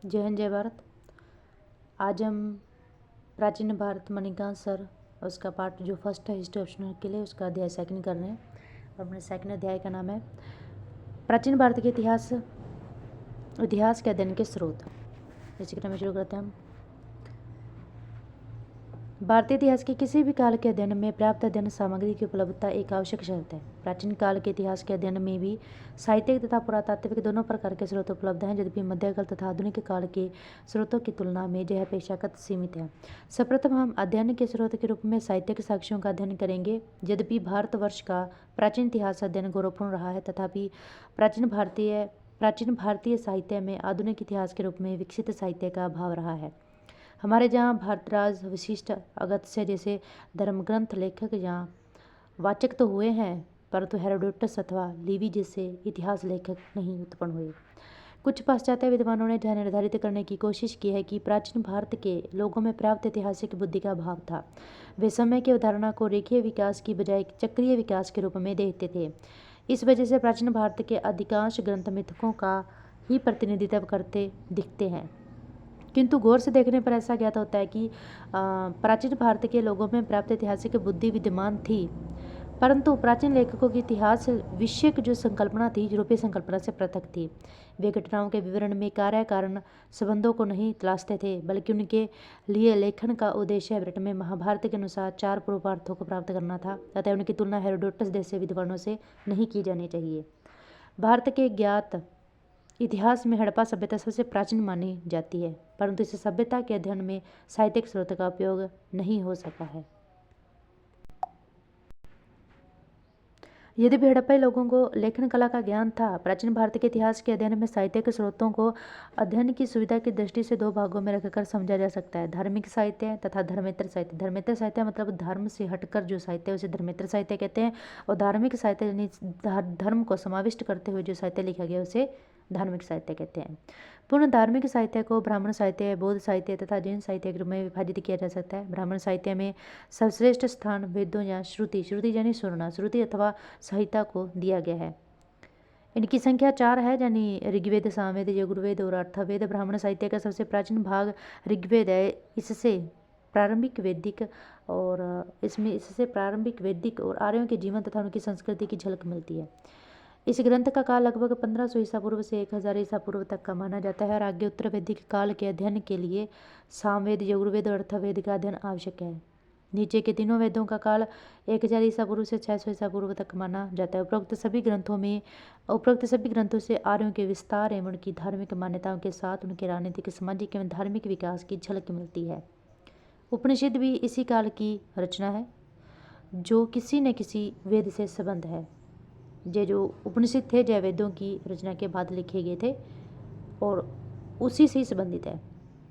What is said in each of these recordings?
जय हिंद जय भारत। आज हम प्राचीन भारत मणिकांत सर उसका पार्ट जो फर्स्ट है हिस्ट्री ऑप्शनल के लिए उसका अध्याय सेकंड कर रहे हैं और अपने सेकंड अध्याय का नाम है प्राचीन भारत के इतिहास के अध्ययन के स्रोत। इसी क्रम में शुरू करते हैं हम। भारतीय इतिहास के किसी भी काल के अध्ययन में पर्याप्त अध्ययन सामग्री की उपलब्धता एक आवश्यक शर्त है। प्राचीन काल के इतिहास के अध्ययन में भी साहित्यिक तथा पुरातात्विक दोनों प्रकार के स्रोत उपलब्ध हैं, यद्यपि मध्यकाल तथा आधुनिक काल के स्रोतों की तुलना में यह अपेक्षाकृत सीमित है। सर्वप्रथम हम अध्ययन के स्रोत के रूप में साहित्यिक साक्ष्यों का अध्ययन करेंगे। यद्यपि भारतवर्ष का प्राचीन इतिहास अध्ययन गौरवपूर्ण रहा है, तथापि प्राचीन भारतीय साहित्य में आधुनिक इतिहास के रूप में विकसित साहित्य का अभाव रहा है। हमारे जहाँ भारद्वाज, वशिष्ठ, अगस्त्य जैसे धर्मग्रंथ लेखक यहाँ वाचक तो हुए हैं, परंतु हेरोडोटस अथवा लिवी जैसे इतिहास लेखक नहीं उत्पन्न हुए। कुछ पाश्चात्य विद्वानों ने यह निर्धारित करने की कोशिश की है कि प्राचीन भारत के लोगों में पर्याप्त ऐतिहासिक बुद्धि का अभाव था। वे समय की अवधारणा को रेखीय विकास की बजाय चक्रीय विकास के रूप में देखते थे। इस वजह से प्राचीन भारत के अधिकांश ग्रंथ मिथकों का ही प्रतिनिधित्व करते दिखते हैं। किंतु गौर से देखने पर ऐसा ज्ञात होता है कि प्राचीन भारत के लोगों में पर्याप्त ऐतिहासिक बुद्धि विद्यमान थी, परंतु प्राचीन लेखकों की इतिहास विषयक जो संकल्पना थी यूरोपीय संकल्पना से पृथक थी। वे घटनाओं के विवरण में कार्य कारण संबंधों को नहीं तलाशते थे, बल्कि उनके लिए लेखन का उद्देश्य ब्रिटेन में महाभारत के अनुसार 4 पूर्वार्थों को प्राप्त करना था। अतः उनकी तुलना हेरोडोटस जैसे विद्वानों से नहीं की जानी चाहिए। भारत के ज्ञात इतिहास में हड़प्पा सभ्यता सबसे प्राचीन मानी जाती है, परंतु इस सभ्यता के अध्ययन में साहित्यिक स्रोत का उपयोग नहीं हो सका है। यद्यपि हड़प्पा लोगों को लेखन कला का ज्ञान था, प्राचीन भारत के इतिहास के अध्ययन में साहित्यिक स्रोतों को अध्ययन की सुविधा की दृष्टि से 2 भागों में रखकर समझा जा सकता है: धार्मिक साहित्य तथा धर्मेतर साहित्य। धर्मेतर साहित्य मतलब धर्म से हटकर जो साहित्य है उसे धर्मेतर साहित्य कहते हैं, और धार्मिक साहित्य यानी धर्म को समाविष्ट करते हुए जो साहित्य लिखा गया उसे धार्मिक साहित्य कहते हैं। पूर्ण धार्मिक साहित्य को ब्राह्मण साहित्य, बौद्ध साहित्य तथा जैन साहित्य के रूप में विभाजित किया जा सकता है। ब्राह्मण साहित्य में सर्वश्रेष्ठ स्थान वेदों या श्रुति यानी श्रुति अथवा संहिता को दिया गया है। इनकी संख्या 4 है, यानी ऋग्वेद, सामवेद, यजुर्वेद और अथर्ववेद। ब्राह्मण साहित्य का सबसे प्राचीन भाग ऋग्वेद है। इससे प्रारंभिक वैदिक और आर्यों के जीवन तथा उनकी संस्कृति की झलक मिलती है। इस ग्रंथ का काल लगभग 1500 ईसा पूर्व से 1000 ईसा पूर्व तक का माना जाता है, और आगे उत्तर वैदिक काल के अध्ययन के लिए सामवेद, यजुर्वेद और अथर्ववेद का अध्ययन आवश्यक है। नीचे के तीनों वेदों का काल 1000 ईसा पूर्व से 600 ईसा पूर्व तक माना जाता है। उपरोक्त सभी ग्रंथों से आर्यों के विस्तार एवं उनकी धार्मिक मान्यताओं के साथ उनके राजनीतिक, सामाजिक एवं धार्मिक विकास की झलक मिलती है। उपनिषद भी इसी काल की रचना है, जो किसी न किसी वेद से संबंध है। ये जो उपनिषद थे जय वेदों की रचना के बाद लिखे गए थे और उसी से ही संबंधित है।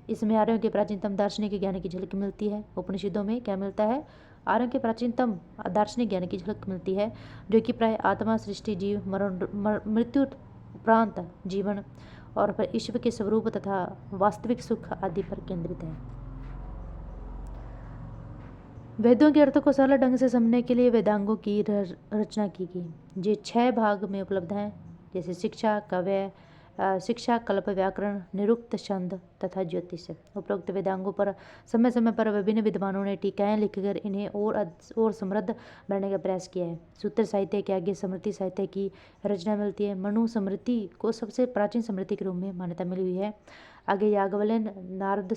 इसमें आर्यों के प्राचीनतम दार्शनिक ज्ञान की झलक मिलती है। उपनिषदों में क्या मिलता है? आर्यों के प्राचीनतम दार्शनिक ज्ञान की झलक मिलती है, जो कि प्राय आत्मा, सृष्टि, जीव, मृत्यु उपरांत जीवन और फिर ईश्वर के स्वरूप तथा वास्तविक सुख आदि पर केंद्रित है। वेदों के अर्थ को सरल ढंग से समझने के लिए वेदांगों की रचना की गई। ये 6 भाग में उपलब्ध हैं, जैसे शिक्षा, कल्प, व्याकरण, निरुक्त, छंद तथा ज्योतिष। उपरोक्त वेदांगों पर समय समय पर विभिन्न विद्वानों ने टीकाएं लिखकर इन्हें और समृद्ध बनाने का प्रयास किया है। सूत्र साहित्य के आगे स्मृति साहित्य की रचना मिलती है। मनु स्मृति को सबसे प्राचीन स्मृति के रूप में मान्यता मिली हुई है। आगे याज्ञवल्क्य, नारद,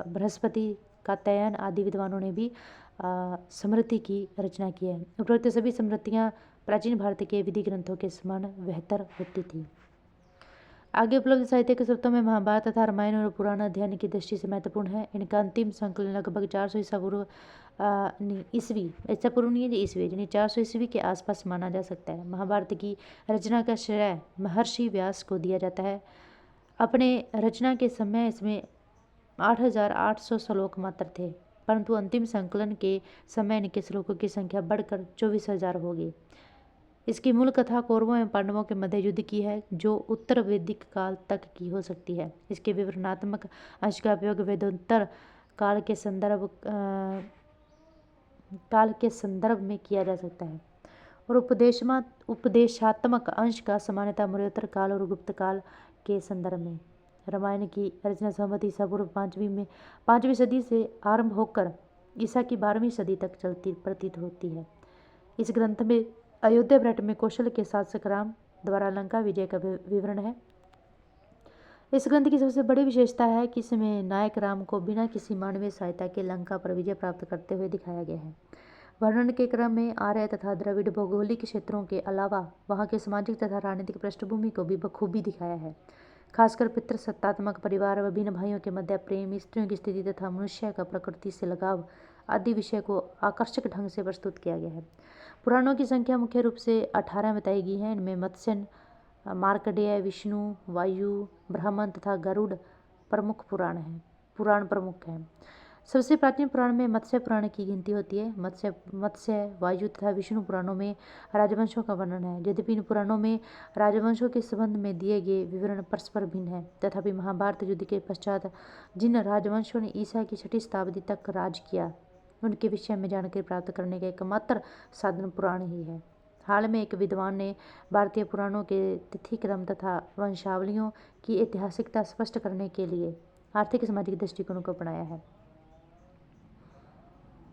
बृहस्पति, कात्यायन आदि विद्वानों ने भी स्मृति की रचना की है। उपरोक्त सभी स्मृतियाँ प्राचीन भारत के विधि ग्रंथों के समान बेहतर होती थी। आगे उपलब्ध साहित्य के स्रोतों में महाभारत तथा रामायण और पुराण अध्ययन की दृष्टि से महत्वपूर्ण है। इनका अंतिम संकलन लगभग 400 ईसा पूर्व यानी 400 ईस्वी के आसपास माना जा सकता है। महाभारत की रचना का श्रेय महर्षि व्यास को दिया जाता है। अपने रचना के समय इसमें 8800 श्लोक मात्र थे, परंतु अंतिम संकलन के समय इनके श्लोकों की संख्या बढ़कर 24,000 हो गई। इसकी मूल कथा कौरवों एवं पांडवों के मध्य युद्ध की है, जो उत्तर वैदिक काल तक की हो सकती है। इसके विवरणात्मक अंश का उपयोग वेदोत्तर काल के संदर्भ में किया जा सकता है, और उपदेशात्मक अंश का सामान्यतः मौर्योत्तर काल और गुप्त काल के संदर्भ में। रामायण की रचना संवत ईसा पूर्व 5वीं सदी से आरंभ होकर ईसा की 12वीं सदी तक चलती प्रतीत होती है। इस ग्रंथ में अयोध्या पर्यटन में कौशल के शासक राम द्वारा लंका विजय का विवरण है। इस ग्रंथ की सबसे बड़ी विशेषता है कि इसमें नायक राम को बिना किसी मानवीय सहायता के लंका पर विजय प्राप्त करते हुए दिखाया गया है। वर्णन के क्रम में आर्य तथा द्रविड़ भौगोलिक क्षेत्रों के अलावा वहाँ के सामाजिक तथा राजनीतिक पृष्ठभूमि को भी बखूबी दिखाया है। खासकर पितृसत्तात्मक परिवार व भिन्न भाइयों के मध्य प्रेम, स्त्रियों की स्थिति तथा मनुष्य का प्रकृति से लगाव आदि विषय को आकर्षक ढंग से प्रस्तुत किया गया है। पुराणों की संख्या मुख्य रूप से 18 बताई गई है। इनमें मत्स्य, मार्कंडेय, विष्णु, वायु, ब्राह्मण तथा गरुड़ पुराण प्रमुख हैं। सबसे प्राचीन पुराण में मत्स्य पुराण की गिनती होती है। मत्स्य, वायु तथा विष्णु पुराणों में राजवंशों का वर्णन है। यद्यपि इन पुराणों में राजवंशों के संबंध में दिए गए विवरण परस्पर भिन्न हैं, तथापि महाभारत युद्ध के पश्चात जिन राजवंशों ने ईसा की 6वीं शताब्दी तक राज किया, उनके विषय में जानकारी प्राप्त करने का एकमात्र साधन पुराण ही है। हाल में एक विद्वान ने भारतीय पुराणों के तिथि क्रम तथा वंशावलियों की ऐतिहासिकता स्पष्ट करने के लिए आर्थिक सामाजिक दृष्टिकोण को अपनाया है।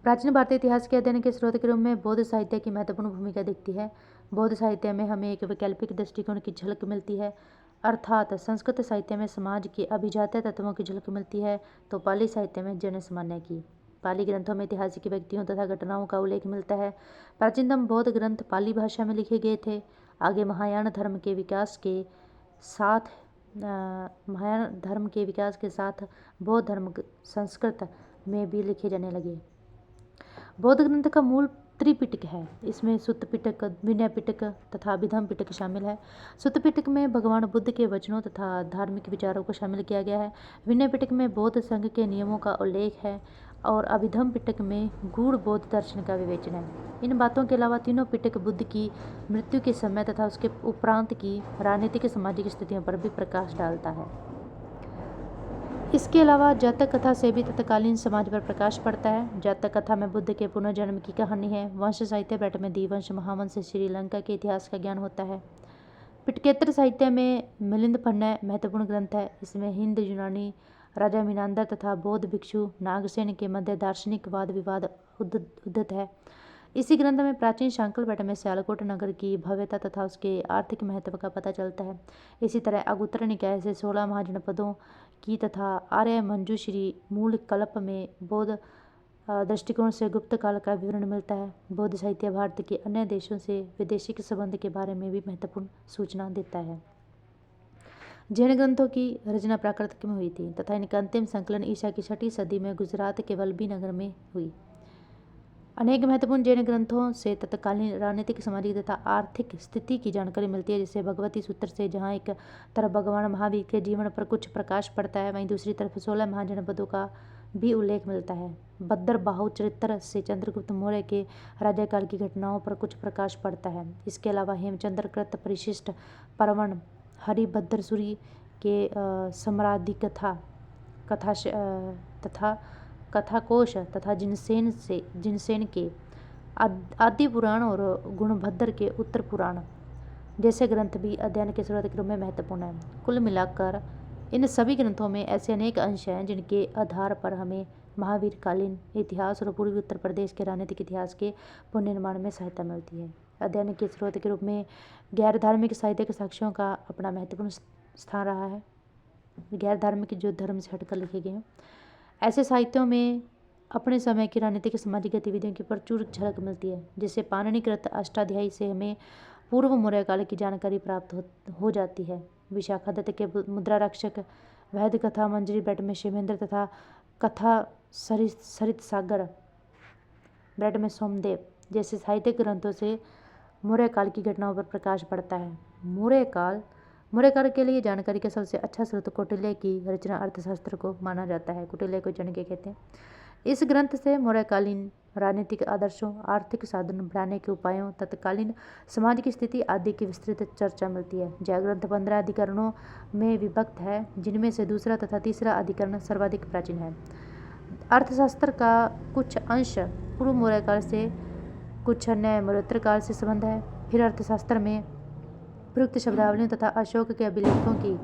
प्राचीन भारतीय इतिहास के अध्ययन के स्रोत के रूप में बौद्ध साहित्य की महत्वपूर्ण भूमिका दिखती है। बौद्ध साहित्य में हमें एक वैकल्पिक दृष्टिकोण की झलक मिलती है, अर्थात संस्कृत साहित्य में समाज के अभिजात्य तत्वों की झलक मिलती है, तो पाली साहित्य में जन सामान्य की। पाली ग्रंथों में ऐतिहासिक व्यक्तियों तथा घटनाओं का उल्लेख मिलता है। प्राचीनतम बौद्ध ग्रंथ पाली भाषा में लिखे गए थे। आगे महायान धर्म के विकास के साथ बौद्ध धर्म संस्कृत में भी लिखे जाने लगे। बौद्ध ग्रंथ का मूल त्रिपिटक है। इसमें सुत्त पिटक, विनय पिटक तथा अभिधम पिटक शामिल है। सुत्त पिटक में भगवान बुद्ध के वचनों तथा धार्मिक विचारों को शामिल किया गया है। विनय पिटक में बौद्ध संघ के नियमों का उल्लेख है और अभिधम पिटक में गूढ़ बौद्ध दर्शन का विवेचन है। इन बातों के अलावा तीनों पिटक बुद्ध की मृत्यु के समय तथा उसके उपरांत की राजनीतिक सामाजिक स्थितियों पर भी प्रकाश डालता है। इसके अलावा जातक कथा से भी तत्कालीन समाज पर प्रकाश पड़ता है। जातक कथा में बुद्ध के पुनर्जन्म की कहानी है। वंश साहित्य बैठ में दीवंश, महावंश से श्रीलंका के इतिहास का ज्ञान होता है। पिटकेतर साहित्य में मिलिंद पन्ना महत्वपूर्ण ग्रंथ है। इसमें हिंद यूनानी राजा मीनांदर तथा बौद्ध भिक्षु नागसेन के मध्य दार्शनिक वाद विवाद उद्धत है। इसी ग्रंथ में प्राचीन शांकलपेट में सियालकोट नगर की भव्यता तथा उसके आर्थिक महत्व का पता चलता है। इसी तरह अगुत्तर निकाय से 16 महाजनपदों की तथा आर्य मंजूश्री मूल कल्प में बौद्ध दृष्टिकोण से गुप्त काल का विवरण मिलता है। बौद्ध साहित्य भारत के अन्य देशों से वैदेशिक संबंध के बारे में भी महत्वपूर्ण सूचना देता है। जैन ग्रंथों की रचना प्राकृत में हुई थी तथा इनका अंतिम संकलन ईसा की 6वीं सदी में गुजरात के वल्लभी नगर में हुई। अनेक महत्वपूर्ण जैन ग्रंथों से तत्कालीन राजनीतिक, सामाजिक तथा आर्थिक स्थिति की जानकारी मिलती है। जैसे भगवती सूत्र से जहाँ एक तरफ भगवान महावीर के जीवन पर कुछ प्रकाश पड़ता है, वहीं दूसरी तरफ 16 महाजनपदों का भी उल्लेख मिलता है। भद्र बाहु चरित्र से चंद्रगुप्त मौर्य के राज्यकाल की घटनाओं पर कुछ प्रकाश पड़ता है। इसके अलावा हेमचंद्र कृत, परिशिष्ट पर्वण, हरिभद्रसूरी के सम्रादि कथाकोश तथा जिनसेन के आदि पुराण और गुणभद्र के उत्तर पुराण जैसे ग्रंथ भी अध्ययन के स्रोत के रूप में महत्वपूर्ण हैं। कुल मिलाकर इन सभी ग्रंथों में ऐसे अनेक अंश हैं जिनके आधार पर हमें महावीर कालीन इतिहास और पूर्वी उत्तर प्रदेश के राजनीतिक इतिहास के पुनर्निर्माण में सहायता मिलती है। अध्ययन के स्रोत के रूप में गैर धार्मिक साहित्यिक साक्ष्यों का अपना महत्वपूर्ण स्थान रहा है। गैर धार्मिक जो धर्म से हटकर लिखे गए हैं, ऐसे साहित्यों में अपने समय की राजनीतिक सामाजिक गतिविधियों की प्रचुर झलक मिलती है। जिससे पाणिनिकृत अष्टाध्यायी से हमें पूर्व मौर्य काल की जानकारी प्राप्त हो जाती है। विशाखा दत्त के मुद्रा रक्षक, वैद्य कथा मंजरी बैट में शिवेंद्र तथा कथा सरित सागर बैट में सोमदेव जैसे साहित्यिक ग्रंथों से मौर्य काल की घटनाओं पर प्रकाश पड़ता है। मौर्य काल के लिए जानकारी का सबसे अच्छा स्रोत कौटिल्य की रचना अर्थशास्त्र को माना जाता है। कौटिल्य को चाणक्य कहते हैं। इस ग्रंथ से मौर्यकालीन राजनीतिक आदर्शों, आर्थिक साधन बढ़ाने के उपायों, तत्कालीन समाज की स्थिति आदि की विस्तृत चर्चा मिलती है। यह ग्रंथ 15 अधिकरणों में विभक्त है, जिनमें से दूसरा तथा तीसरा अधिकरण सर्वाधिक प्राचीन है। अर्थशास्त्र का कुछ अंश पूर्व मौर्य काल से, कुछ अन्य मौर्योत्तर काल से संबंध है। फिर अर्थशास्त्र में प्रयुक्त शब्दावलियों तथा अशोक के अभिलेखों की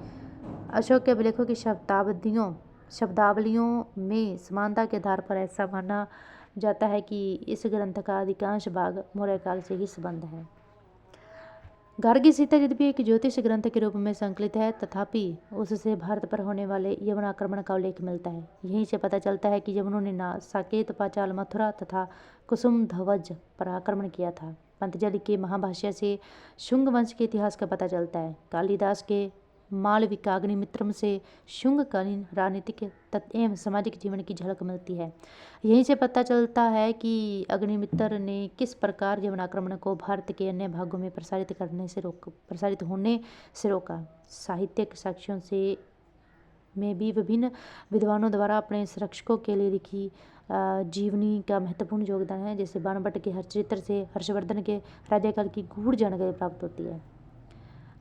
अशोक के अभिलेखों की शब्दावलियों में समानता के आधार पर ऐसा माना जाता है कि इस ग्रंथ का अधिकांश भाग मौर्य काल से ही संबद्ध है। गार्गी सीता यद्यपि एक ज्योतिष ग्रंथ के रूप में संकलित है, तथापि उससे भारत पर होने वाले यवन आक्रमण का उल्लेख मिलता है। यहीं से पता चलता है कि यवनों ने साकेत, पांचाल, मथुरा तथा कुसुम ध्वज पर आक्रमण किया था। पंतजलि के महाभाष्य से शुंग वंश के इतिहास का पता चलता है। कालिदास के मालविकाग्निमित्रम से शुंगकालीन राजनीतिक एवं सामाजिक जीवन की झलक मिलती है। यहीं से पता चलता है कि अग्निमित्र ने किस प्रकार यवन आक्रमण को भारत के अन्य भागों में प्रसारित होने से रोका। साहित्यिक साक्ष्यों से में भी विभिन्न विद्वानों द्वारा अपने संरक्षकों के लिए लिखी जीवनी का महत्वपूर्ण योगदान है। जैसे बाणभट्ट के हरचरित्र से हर्षवर्धन के राज्यकाल की गूढ़ जानकारी प्राप्त होती है।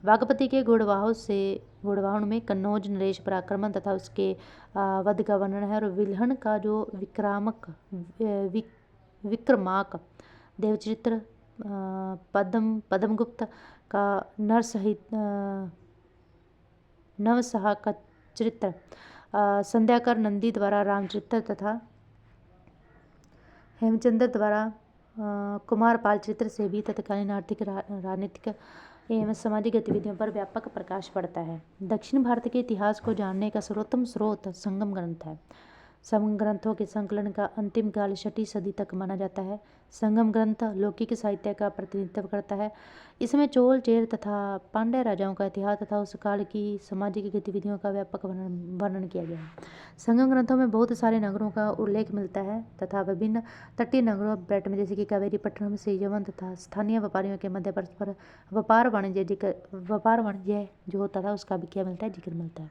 वागपति के गूढ़वाहन में कन्नौज नरेश पर आक्रमण तथा उसके वध का वर्णन है। और विल्हण का जो विक्रमाक देवचरित्र, पद्मगुप्त का नवसहा का चरित्र, संध्याकर नंदी द्वारा रामचरित्र तथा हेमचंद्र द्वारा कुमारपाल चरित्र से भी तत्कालीन आर्थिक, राजनीतिक एवं सामाजिक गतिविधियों पर व्यापक प्रकाश पड़ता है। दक्षिण भारत के इतिहास को जानने का सर्वोत्तम स्रोत संगम ग्रंथ है। संगम ग्रंथों के संकलन का अंतिम काल 6वीं सदी तक माना जाता है। संगम ग्रंथ लौकिक साहित्य का प्रतिनिधित्व करता है। इसमें चोल, चेर तथा पांड्य राजाओं का इतिहास तथा उस काल की सामाजिक गतिविधियों का व्यापक वर्णन किया गया है। संगम ग्रंथों में बहुत सारे नगरों का उल्लेख मिलता है तथा विभिन्न तटीय नगरों में जैसे कि कावेरी पट्टनम से यवन तथा स्थानीय व्यापारियों के मध्य परस्पर व्यापार वाणिज्य जो होता था उसका भी क्या मिलता है, जिक्र मिलता है।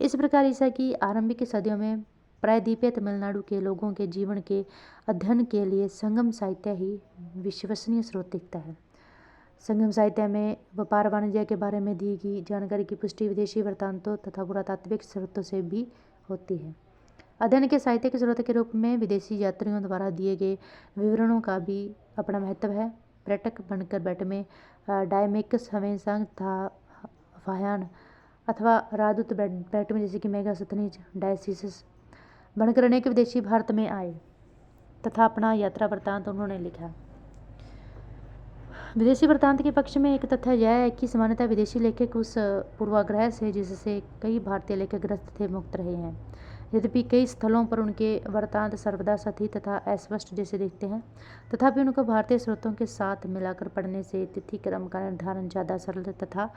इस प्रकार ईसा की आरंभिक सदियों में प्रायद्वीपीय तमिलनाडु के लोगों के जीवन के अध्ययन के लिए संगम साहित्य ही विश्वसनीय स्रोत दिखता है। संगम साहित्य में व्यापार वाणिज्य के बारे में दी गई जानकारी की पुष्टि विदेशी वृत्तांतों तथा पुरातात्विक स्रोतों से भी होती है। अध्ययन के साहित्य के स्रोत के रूप में विदेशी यात्रियों द्वारा दिए गए विवरणों का भी अपना महत्व है। पर्यटक बनकर बैठे में डायमेकस, हवेंसांग तथा फाह्यान अथवा राजदूत बैठ में जैसे कि मेगास्थनीज, डायसिस बनकर अनेक विदेशी भारत में आए तथा अपना यात्रा वृत्तांत उन्होंने लिखा। विदेशी वृत्तांत के पक्ष में एक तथ्य यह है कि सामान्यतः विदेशी लेखक उस पूर्वाग्रह से जिससे कई भारतीय लेखक ग्रस्त थे मुक्त रहे हैं। यद्यपि कई स्थलों पर उनके वृत्तांत सर्वदा सही तथा अस्पष्ट जैसे दिखते हैं, तथापि उनको भारतीय स्रोतों के साथ मिलाकर पढ़ने से तिथि क्रम का निर्धारण ज़्यादा सरल तथा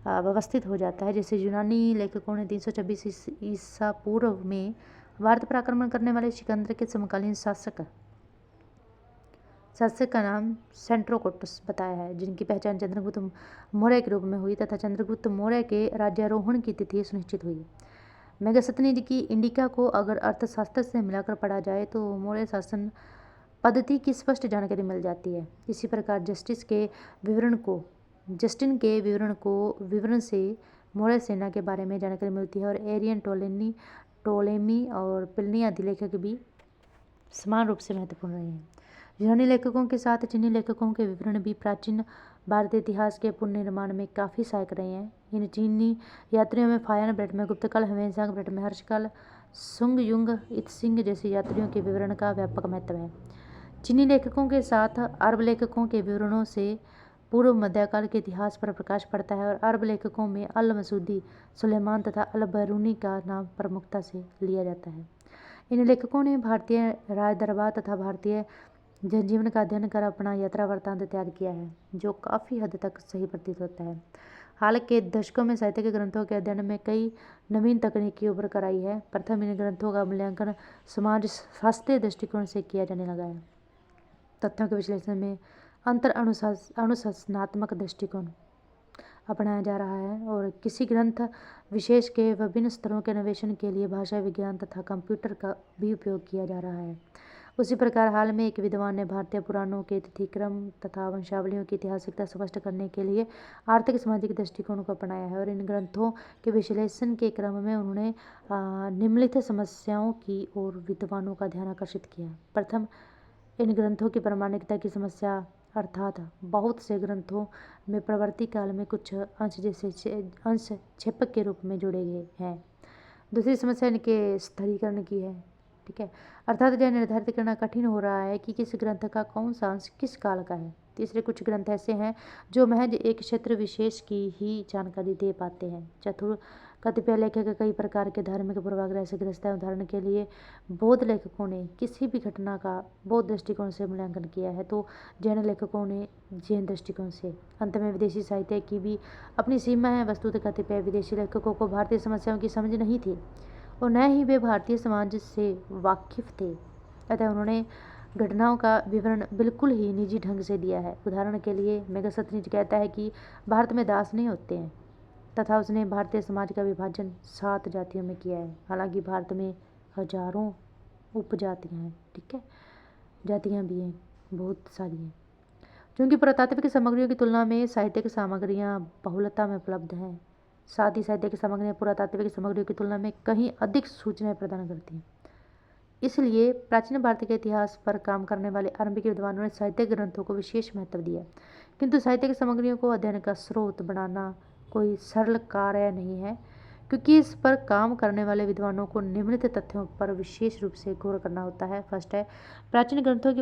व्यवस्थित हो जाता है। जैसे यूनानी लेखकों ने 326 ईसा पूर्व में भारत पर आक्रमण करने वाले सिकंदर के समकालीन शासक का नाम सेंट्रोकोटस बताया है, जिनकी पहचान चंद्रगुप्त मौर्य के रूप में हुई तथा चंद्रगुप्त मौर्य के राज्यारोहण की तिथि सुनिश्चित हुई। मेगास्थनीज की इंडिका को अगर अर्थशास्त्र से मिलाकर पढ़ा जाए तो मौर्य शासन पद्धति की स्पष्ट जानकारी मिल जाती है। इसी प्रकार जस्टिन के विवरण से मौर्य सेना के बारे में जानकारी मिलती है। और एरियन, टोलेमी और प्लिनी आदि लेखक भी समान रूप से महत्वपूर्ण रहे हैं। यूनानी लेखकों के साथ चीनी लेखकों के विवरण भी प्राचीन भारतीय इतिहास के पुनर्निर्माण में काफ़ी सहायक रहे हैं। इन चीनी यात्रियों में फाह्यान, ब्रैटमैन गुप्तकाल, हवेंसांग, ब्रैटमैन हर्षकाल, सुंग युंग, इत्सिंग जैसे यात्रियों के विवरण का व्यापक महत्व है। चीनी लेखकों के साथ अरब लेखकों के विवरणों से पूर्व मध्यकाल के इतिहास पर प्रकाश पड़ता है। और अरब लेखकों में अल मसूदी, सुलेमान तथा अल बैरूनी का नाम प्रमुखता से लिया जाता है। इन लेखकों ने भारतीय राजदरबार तथा भारतीय जनजीवन का अध्ययन कर अपना यात्रा वृत्तांत तैयार किया है, जो काफ़ी हद तक सही प्रतीत होता है। हाल के दशकों में साहित्य के ग्रंथों के अध्ययन में कई नवीन तकनीकी उभर कर आई है। प्रथम इन ग्रंथों का मूल्यांकन समाज शास्त्रीय दृष्टिकोण से किया जाने लगा है। तथ्यों के विश्लेषण में अंतर अनुशासनात्मक दृष्टिकोण अपनाया जा रहा है और किसी ग्रंथ विशेष के विभिन्न स्तरों के अन्वेषण के लिए भाषा विज्ञान तथा कंप्यूटर का भी उपयोग किया जा रहा है। उसी प्रकार हाल में एक विद्वान ने भारतीय पुराणों के तिथिक्रम तथा वंशावलियों की ऐतिहासिकता स्पष्ट करने के लिए आर्थिक सामाजिक दृष्टिकोण को अपनाया है। और इन ग्रंथों के विश्लेषण के क्रम में उन्होंने निम्नलिखित समस्याओं की ओर विद्वानों का ध्यान आकर्षित किया। प्रथम, इन ग्रंथों की प्रामाणिकता की समस्या अर्थात बहुत से ग्रंथों में प्रवर्ती काल में कुछ अंश अंश क्षेपक के रूप में जोड़े गए हैं। दूसरी समस्या इनके स्थिरीकरण की है। ठीक है, अर्थात यह निर्धारित करना कठिन हो रहा है कि किस ग्रंथ का कौन सा अंश किस काल का है। तीसरे, कुछ ग्रंथ ऐसे हैं जो महज एक क्षेत्र विशेष की ही जानकारी दे पाते हैं। चतुर्थ, कतिपय लेखक कई प्रकार के धार्मिक पूर्वाग्रह से ग्रस्त है। उदाहरण के लिए बौद्ध लेखकों ने किसी भी घटना का बौद्ध दृष्टिकोण से मूल्यांकन किया है, तो जैन लेखकों ने जैन दृष्टिकोण से। अंत में विदेशी साहित्य की भी अपनी सीमा है। वस्तुतः कतिपय विदेशी लेखकों को भारतीय समस्याओं की समझ नहीं थी और न ही वे भारतीय समाज से वाकिफ थे, अतः उन्होंने घटनाओं का विवरण बिल्कुल ही निजी ढंग से दिया है। उदाहरण के लिए मेगास्थनीज कहता है कि भारत में दास नहीं होते हैं, तथा उसने भारतीय समाज का विभाजन 7 जातियों में किया है। हालांकि भारत में हजारों उपजातियां हैं। ठीक है, जातियां भी हैं, बहुत सारी हैं। क्योंकि पुरातात्विक सामग्रियों की तुलना में साहित्यिक सामग्रियां बहुलता में उपलब्ध हैं, साथ ही साहित्यिक सामग्रियां पुरातात्विक सामग्रियों की तुलना में कहीं अधिक सूचनाएं प्रदान करती हैं। इसलिए प्राचीन भारत के इतिहास पर काम करने वाले आरंभिक विद्वानों ने साहित्यिक ग्रंथों को विशेष महत्व दिया, किंतु साहित्यिक सामग्रियों को अध्ययन का स्रोत बनाना कोई सरल कार्य नहीं है, क्योंकि इस पर काम करने वाले विद्वानों को निम्नलिखित तथ्यों पर विशेष रूप से गौर करना होता है। फर्स्ट है, प्राचीन ग्रंथों की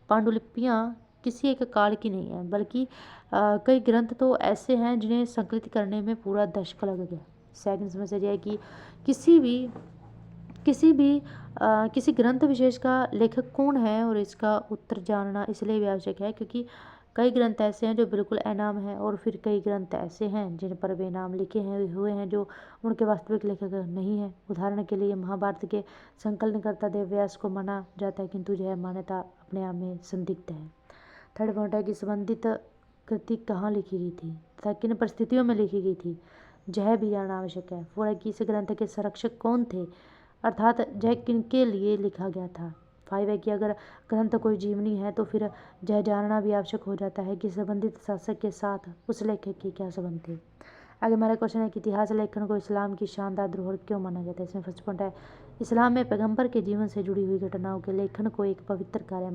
पांडुलिपियाँ किसी एक काल की नहीं है, बल्कि कई ग्रंथ तो ऐसे हैं जिन्हें संकलित करने में पूरा दशक लग गया। सेकंड समस्या यह है कि किसी ग्रंथ विशेष का लेखक कौन है और इसका उत्तर जानना इसलिए भी आवश्यक है क्योंकि कई ग्रंथ ऐसे हैं जो बिल्कुल अनाम हैं और फिर कई ग्रंथ ऐसे हैं जिन पर वे नाम लिखे हुए हैं जो उनके वास्तविक लेखक नहीं हैं। उदाहरण के लिए महाभारत के संकलनकर्ता वेदव्यास को माना जाता है, किंतु यह मान्यता अपने आप में संदिग्ध है। थर्ड पॉइंट है कि संबंधित कृति कहाँ लिखी गई थी तथा किन परिस्थितियों में लिखी गई थी, यह भी जानना आवश्यक है। फोर है कि इस ग्रंथ के संरक्षक कौन थे, अर्थात यह किनके लिए लिखा गया था। 5 है कि अगर ग्रंथ कोई जीवनी है तो फिर यह जानना भी आवश्यक हो जाता है कि संबंधित शासक के साथ उस लेखक के क्या संबंध थे। आगे हमारा क्वेश्चन है कि इतिहास लेखन को इस्लाम की शानदार धरोहर क्यों माना जाता है। इसमें फर्स्ट पॉइंट है, इस्लाम में पैगंबर के जीवन से जुड़ी हुई घटनाओं के लेखन को एक पवित्र कार्य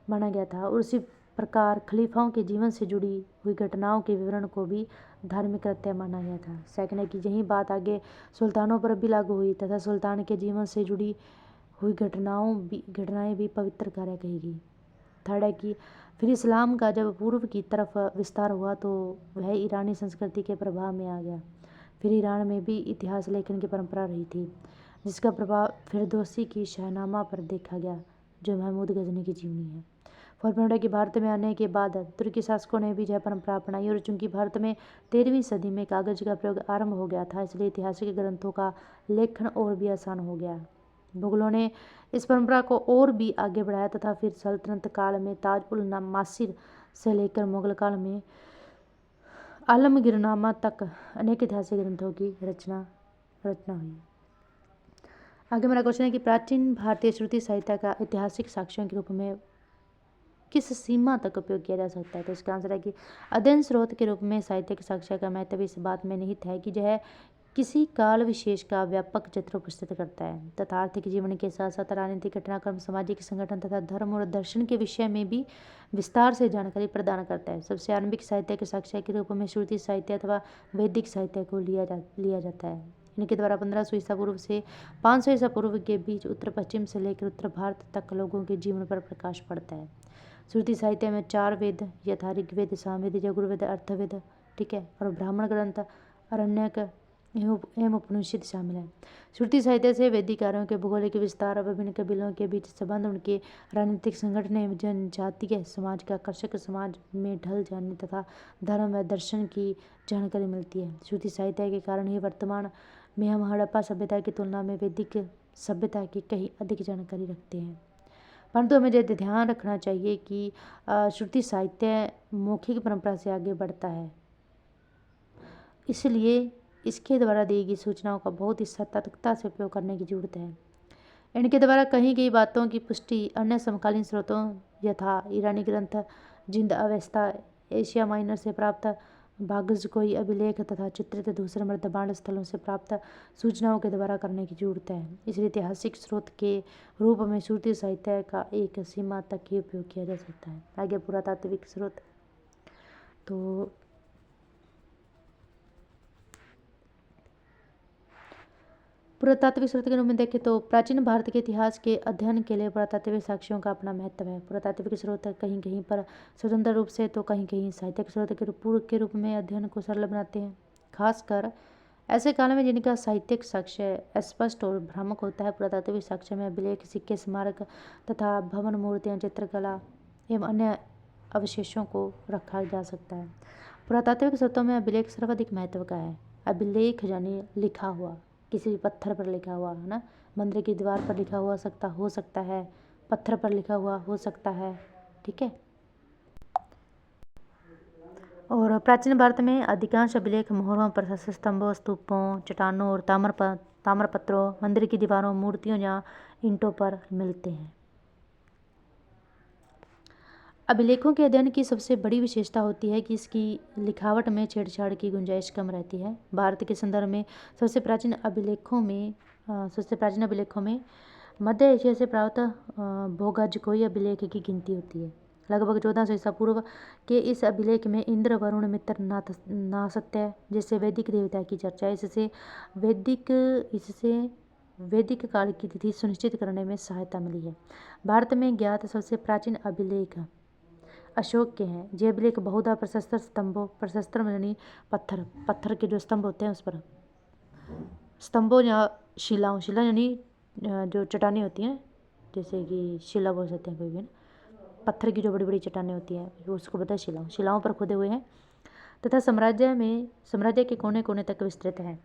माना गया था और उसी प्रकार खलीफाओं के जीवन से जुड़ी हुई घटनाओं के विवरण को भी धार्मिक कृत्य माना गया था। सेकंड है कि यही बात आगे सुल्तानों पर भी लागू हुई तथा सुल्तान के जीवन से जुड़ी हुई घटनाएं भी पवित्र कार्य कही गई। थर्ड है कि फिर इस्लाम का जब पूर्व की तरफ विस्तार हुआ तो वह ईरानी संस्कृति के प्रभाव में आ गया। फिर ईरान में भी इतिहास लेखन की परंपरा रही थी, जिसका प्रभाव फिरदौसी की शाहनामा पर देखा गया जो महमूद गजनी की जीवनी है। फोर्थ पॉइंट है कि भारत में आने के बाद तुर्की शासकों ने भी यह परंपरा अपनाई और चूंकि भारत में 13वीं सदी में कागज का प्रयोग आरंभ हो गया था, इसलिए ऐतिहासिक ग्रंथों का लेखन और भी आसान हो गया। मुगलों ने इस परंपरा को और भी आगे बढ़ाया तथा फिर सल्तनत काल में ताज उल नासिर से लेकर मुगल काल में आलमगीरनामा तक अनेक ऐतिहासिक ग्रंथों की रचना हुई। आगे मेरा क्वेश्चन है कि प्राचीन भारतीय श्रुति साहित्य का ऐतिहासिक साक्ष्यों के रूप में किस सीमा तक उपयोग किया जा सकता है। तो इसका आंसर है कि अध्ययन स्रोत के रूप में साहित्यिक साक्ष्य का महत्व इस बात में निहित है कि यह किसी काल विशेष का व्यापक चित्र उपस्थित करता है तथा आर्थिक जीवन के साथ साथ राजनीतिक घटनाक्रम, सामाजिक संगठन तथा धर्म और दर्शन के विषय में भी विस्तार से जानकारी प्रदान करता है। सबसे आरंभिक साहित्य के साक्ष्य के रूप में श्रुति साहित्य अथवा वैदिक साहित्य को लिया जाता है। इनके द्वारा 1500 ईसा पूर्व से 500 ईसा पूर्व के बीच उत्तर पश्चिम से लेकर उत्तर भारत तक लोगों के जीवन पर प्रकाश पड़ता है। श्रुति साहित्य में 4 वेद यथा ऋग्वेद, सामवेद, यजुर्वेद, अर्थवेद, ठीक है, और ब्राह्मण ग्रंथ, आरण्यक एवं उपनिषद शामिल है। श्रुति साहित्य से वैदिक कार्यों के भौगोलिक विस्तार, विभिन्न कबीलों के बीच संबंध, उनके राजनीतिक संगठन एवं जनजातीय समाज का आकर्षक समाज में ढल जाने तथा धर्म व दर्शन की जानकारी मिलती है। श्रुति साहित्य के कारण ही वर्तमान में हम हड़प्पा सभ्यता की तुलना में वैदिक सभ्यता की कहीं अधिक जानकारी रखते हैं। परंतु हमें यह ध्यान रखना चाहिए कि श्रुति साहित्य मौखिक परंपरा से आगे बढ़ता है, इसलिए इसके द्वारा दी गई सूचनाओं का बहुत ही सतर्कता से उपयोग करने की जरूरत है। इनके द्वारा कही गई बातों की पुष्टि अन्य समकालीन स्रोतों यथा ईरानी ग्रंथ, जिंद अवेस्ता, एशिया माइनर से प्राप्त भाग्य कोई अभिलेख तथा चित्रित दूसरे मर्दबाण स्थलों से प्राप्त सूचनाओं के द्वारा करने की जरूरत है। इसलिए ऐतिहासिक स्रोत के रूप में श्रुति साहित्य का एक सीमा तक ही उपयोग किया जा सकता है। आगे पुरातात्विक स्रोत, तो पुरातात्विक स्रोत के रूप में देखें तो प्राचीन भारत के इतिहास के अध्ययन के लिए पुरातात्विक साक्ष्यों का अपना महत्व है। पुरातात्विक स्रोत कहीं कहीं पर स्वतंत्र रूप से तो कहीं कहीं साहित्यिक स्रोत के रूप में अध्ययन को सरल बनाते हैं, खासकर ऐसे काल में जिनका साहित्यिक साक्ष्य स्पष्ट और भ्रामक होता है। पुरातात्विक साक्ष्य में अभिलेख, सिक्के, स्मारक तथा भवन, मूर्तियाँ, चित्रकला एवं अन्य अवशेषों को रखा जा सकता है। पुरातात्विक स्रोतों में अभिलेख सर्वाधिक महत्व का है। अभिलेख यानी लिखा हुआ, किसी भी पत्थर पर लिखा हुआ, है ना, मंदिर की दीवार पर लिखा हुआ हो सकता है, पत्थर पर लिखा हुआ हो सकता है, ठीक है। और प्राचीन भारत में अधिकांश अभिलेख मोहरों, प्रशस्त स्तंभों, स्तूपों, चट्टानों और ताम्रपत्रों, मंदिर की दीवारों, मूर्तियों या ईंटों पर मिलते हैं। अभिलेखों के अध्ययन की सबसे बड़ी विशेषता होती है कि इसकी लिखावट में छेड़छाड़ की गुंजाइश कम रहती है। भारत के संदर्भ में सबसे प्राचीन अभिलेखों में मध्य एशिया से प्राप्त भोगाजकोई अभिलेख की गिनती होती है। लगभग 1400 ईसा पूर्व के इस अभिलेख में इंद्र, वरुण, मित्र, नासत्य जैसे वैदिक देवता की चर्चा है। इससे वैदिक काल की तिथि सुनिश्चित करने में सहायता मिली है। भारत में ज्ञात सबसे प्राचीन अभिलेख अशोक के हैं। ये अभिलेख बहुधा प्रशस्तर स्तंभों, प्रशस्तर यानी पत्थर के जो स्तंभ होते हैं उस पर, स्तंभों या शिला यानी जो चट्टानें होती हैं, जैसे कि शिला बोल सकते हैं कोई भी, पत्थर की जो बड़ी बड़ी चट्टानें होती हैं वो उसको बताए शिलाओं पर खुदे हुए हैं तथा साम्राज्य के कोने कोने तक विस्तृत है।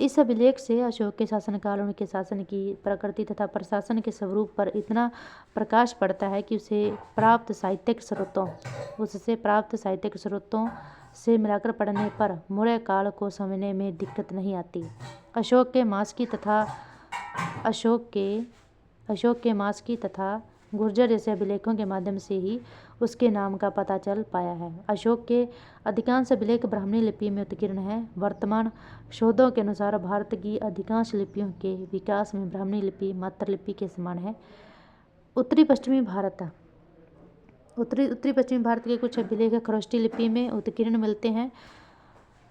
इस अभिलेख से अशोक के शासनकाल, उनके शासन की प्रकृति तथा प्रशासन के स्वरूप पर इतना प्रकाश पड़ता है कि उससे प्राप्त साहित्यिक स्रोतों से मिलाकर पढ़ने पर मौर्य काल को समझने में दिक्कत नहीं आती। अशोक के मास्की तथा गुर्जर जैसे अभिलेखों के माध्यम से ही उसके नाम का पता चल पाया है। अशोक के अधिकांश अभिलेख ब्राह्मणी लिपि में उत्कीर्ण हैं। वर्तमान शोधों के अनुसार भारत की अधिकांश लिपियों के विकास में ब्राह्मणी लिपि मातृलिपि के समान है। उत्तरी पश्चिमी भारत के कुछ अभिलेख खरोष्टी लिपि में उत्कीर्ण मिलते हैं।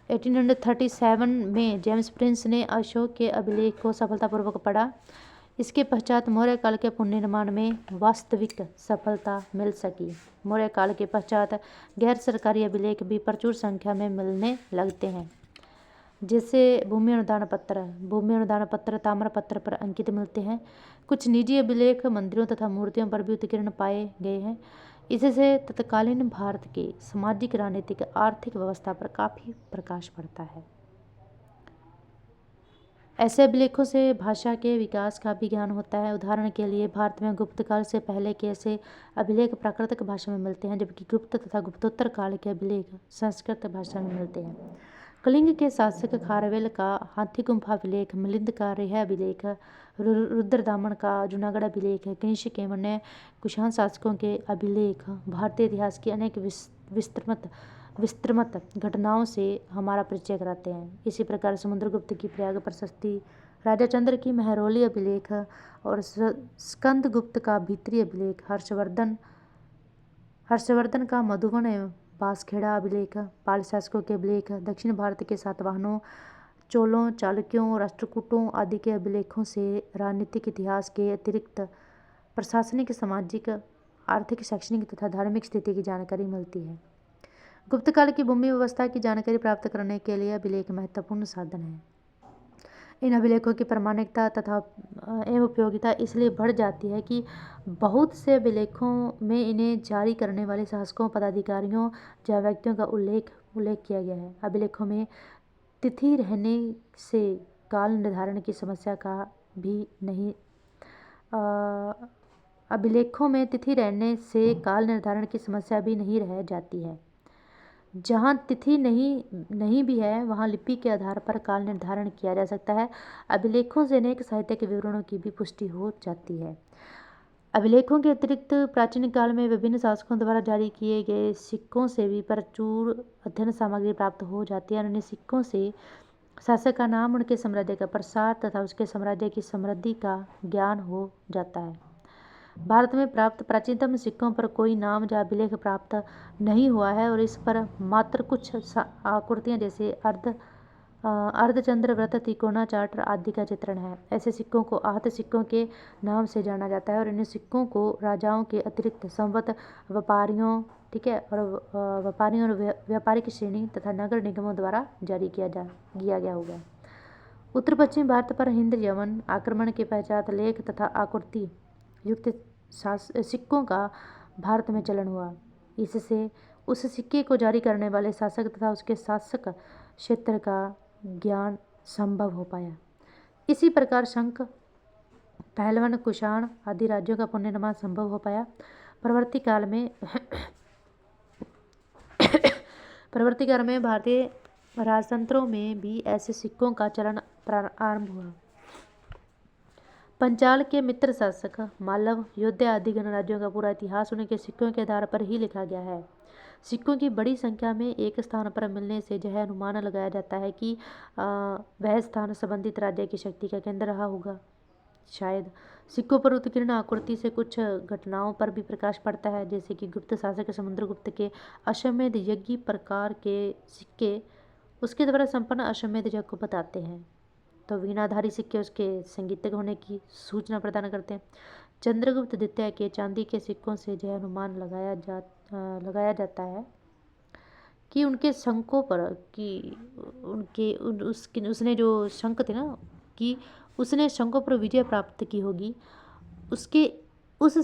1837 में जेम्स प्रिंस ने अशोक के अभिलेख को सफलतापूर्वक पढ़ा। इसके पश्चात मौर्य काल के पुनर्निर्माण में वास्तविक सफलता मिल सकी। मौर्य काल के पश्चात गैर सरकारी अभिलेख भी प्रचुर संख्या में मिलने लगते हैं, जैसे भूमि अनुदान पत्र ताम्रपत्र पर अंकित मिलते हैं। कुछ निजी अभिलेख मंदिरों तथा मूर्तियों पर भी उत्कीर्ण पाए गए हैं। इससे तत्कालीन भारत के सामाजिक, राजनीतिक, आर्थिक व्यवस्था पर काफ़ी प्रकाश पड़ता है। ऐसे अभिलेखों से भाषा के विकास का भी ज्ञान होता है। उदाहरण के लिए भारत में गुप्त काल से पहले के ऐसे अभिलेख प्राकृतिक भाषा में मिलते हैं, जबकि गुप्त तथा गुप्तोत्तर काल के अभिलेख संस्कृत भाषा में मिलते हैं। कलिंग के शासक खारवेल का हाथी गुम्फा अभिलेख, मिलिंद का रेह अभिलेख, रुद्रदामन का जूनागढ़ अभिलेख, कनिष्क एवं अन्य कुषाण शासकों के अभिलेख भारतीय इतिहास की अनेक विस्त्रमत घटनाओं से हमारा परिचय कराते हैं। इसी प्रकार समुद्रगुप्त की प्रयाग प्रशस्ति, राजा चंद्र की महरौली अभिलेख और स्कंदगुप्त का भीतरी अभिलेख, हर्षवर्धन का मधुबन एवं बांसखेड़ा अभिलेख, पाल शासकों के अभिलेख, दक्षिण भारत के सातवाहनों, चोलों, चालुक्यों, राष्ट्रकूटों आदि के अभिलेखों से राजनीतिक इतिहास के अतिरिक्त प्रशासनिक, सामाजिक, आर्थिक, शैक्षणिक तथा धार्मिक स्थिति की जानकारी मिलती है। गुप्त काल की भूमि व्यवस्था की जानकारी प्राप्त करने के लिए अभिलेख महत्वपूर्ण साधन है। इन अभिलेखों की प्रामाणिकता तथा एवं उपयोगिता इसलिए बढ़ जाती है कि बहुत से अभिलेखों में इन्हें जारी करने वाले शासकों, पदाधिकारियों या व्यक्तियों का उल्लेख किया गया है। अभिलेखों में तिथि रहने से काल निर्धारण की समस्या भी नहीं रह जाती है। जहाँ तिथि नहीं भी है, वहाँ लिपि के आधार पर काल निर्धारण किया जा सकता है। अभिलेखों से अनेक साहित्यिक विवरणों की भी पुष्टि हो जाती है। अभिलेखों के अतिरिक्त प्राचीन काल में विभिन्न शासकों द्वारा जारी किए गए सिक्कों से भी प्रचुर अध्ययन सामग्री प्राप्त हो जाती है। अन्य सिक्कों से शासक का नाम, उनके साम्राज्य का प्रसार तथा उसके साम्राज्य की समृद्धि का ज्ञान हो जाता है। भारत में प्राप्त प्राचीनतम सिक्कों पर कोई नाम या अभिलेख प्राप्त नहीं हुआ है और इस पर मात्र कुछ आकृतियाँ जैसे अर्धचंद्र, व्रत, तिकोना, चार्ट आदि का चित्रण है। ऐसे सिक्कों को आहत सिक्कों के नाम से जाना जाता है और इन सिक्कों को राजाओं के अतिरिक्त संवत व्यापारियों, ठीक है, और व्यापारियों और व्यापारिक श्रेणी तथा नगर निगमों द्वारा जारी किया गया होगा। उत्तर पश्चिम भारत पर हिंद यमन आक्रमण के पश्चात लेख तथा आकृति युक्त सिक्कों का भारत में चलन हुआ। इससे उस सिक्के को जारी करने वाले शासक तथा उसके शासक क्षेत्र का ज्ञान संभव हो पाया। इसी प्रकार शंख, पहलवन, कुषाण आदि राज्यों का पुनर्निर्माण संभव हो पाया। परवर्ती काल में भारतीय राजतंत्रों में भी ऐसे सिक्कों का चलन आरंभ हुआ। पंचाल के मित्र शासक मालव, योद्धा आदि गणराज्यों का पूरा इतिहास उनके सिक्कों के आधार पर ही लिखा गया है। सिक्कों की बड़ी संख्या में एक स्थान पर मिलने से यह अनुमान लगाया जाता है कि वह स्थान संबंधित राज्य की शक्ति का केंद्र रहा होगा। शायद सिक्कों पर उत्कीर्ण आकृति से कुछ घटनाओं पर भी प्रकाश पड़ता है, जैसे कि गुप्त शासक समुद्रगुप्त के अश्वमेध यज्ञ प्रकार के सिक्के उसके द्वारा संपन्न अश्वमेध यज्ञ को बताते हैं, तो वीणाधारी सिक्के उसके संगीतज्ञ होने की सूचना प्रदान करते हैं। चंद्रगुप्त द्वितीय के चांदी के सिक्कों से यह अनुमान लगाया जाता है कि उनके शंखों पर उसने जो शंख थे ना, कि उसने शंखों पर विजय प्राप्त की होगी। उस